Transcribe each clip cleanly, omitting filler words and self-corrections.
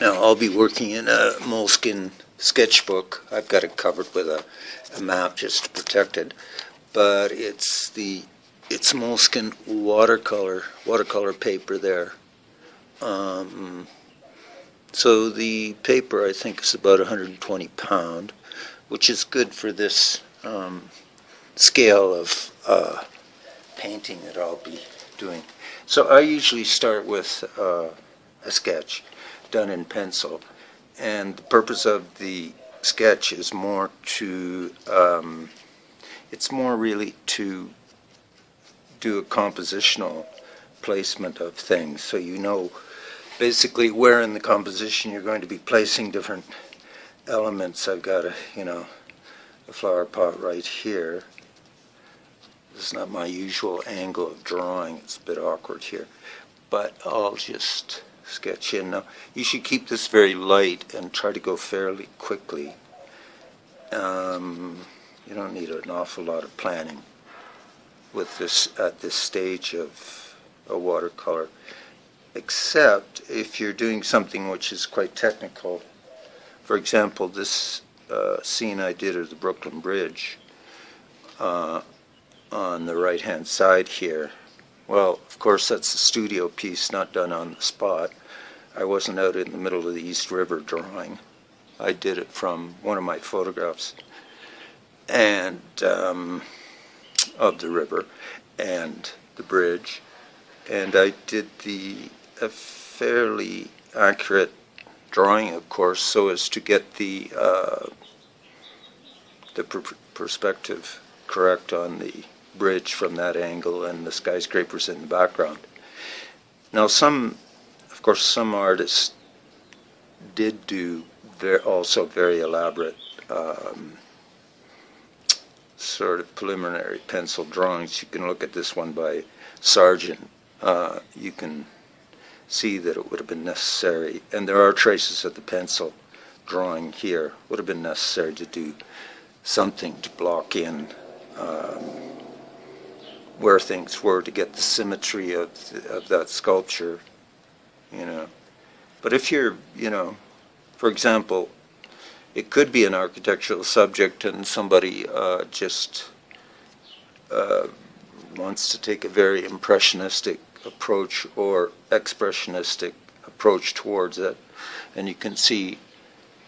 Now I'll be working in a moleskin sketchbook. I've got it covered with a map just to protect it, but it's moleskin watercolor paper there. So the paper I think is about 120 pound, which is good for this scale of painting that I'll be doing. So I usually start with a sketch done in pencil, and the purpose of the sketch is more to it's more really to do a compositional placement of things, so you know basically where in the composition you're going to be placing different elements. I've got a flower pot right here. This is not my usual angle of drawing, it's a bit awkward here, but I'll just sketch in. Now you should keep this very light and try to go fairly quickly. You don't need an awful lot of planning with this at this stage of a watercolor, except if you're doing something which is quite technical. For example, this scene I did of the Brooklyn Bridge on the right hand side here. Well, of course that's a studio piece, not done on the spot. I wasn't out in the middle of the East River drawing. I did it from one of my photographs and of the river and the bridge, and I did a fairly accurate drawing, of course, so as to get the perspective correct on the bridge from that angle and the skyscrapers in the background. Now of course some artists did do also very elaborate sort of preliminary pencil drawings. You can look at this one by Sargent. You can see that it would have been necessary, and there are traces of the pencil drawing here, would have been necessary to do something to block in where things were to get the symmetry of that sculpture, But if you're, for example, it could be an architectural subject and somebody just wants to take a very impressionistic approach or expressionistic approach towards it, and you can see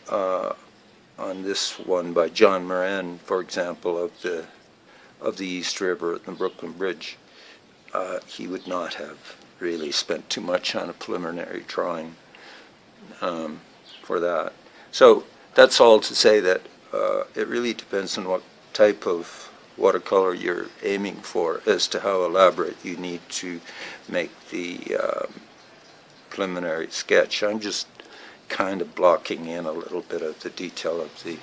on this one by John Moran, for example, of the East River and the Brooklyn Bridge, he would not have really spent too much on a preliminary drawing for that. So that's all to say that it really depends on what type of watercolor you're aiming for as to how elaborate you need to make the preliminary sketch. I'm just kind of blocking in a little bit of the detail of the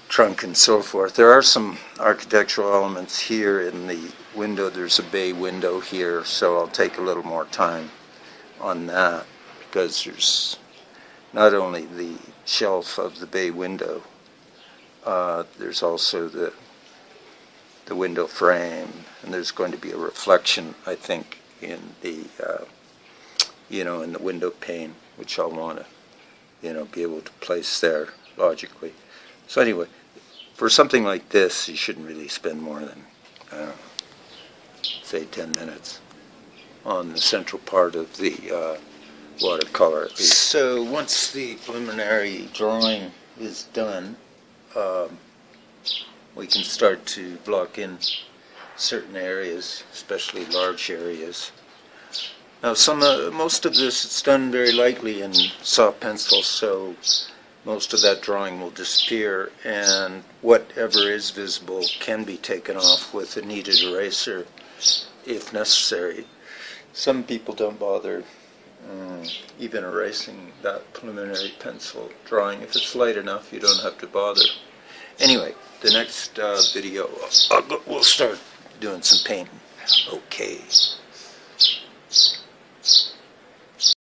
trunk and so forth. There are some architectural elements here in the window. There's a bay window here, so I'll take a little more time on that, because there's not only the shelf of the bay window, there's also the window frame, and there's going to be a reflection, I think, in the in the window pane, which I'll want to be able to place there logically. So anyway, for something like this, you shouldn't really spend more than say 10 minutes on the central part of the watercolor. So once the preliminary drawing is done, we can start to block in certain areas, especially large areas. Now most of this is done very lightly in soft pencil, so most of that drawing will disappear, and whatever is visible can be taken off with a kneaded eraser if necessary. Some people don't bother even erasing that preliminary pencil drawing. If it's light enough, you don't have to bother. Anyway, the next video we'll start doing some painting. Okay.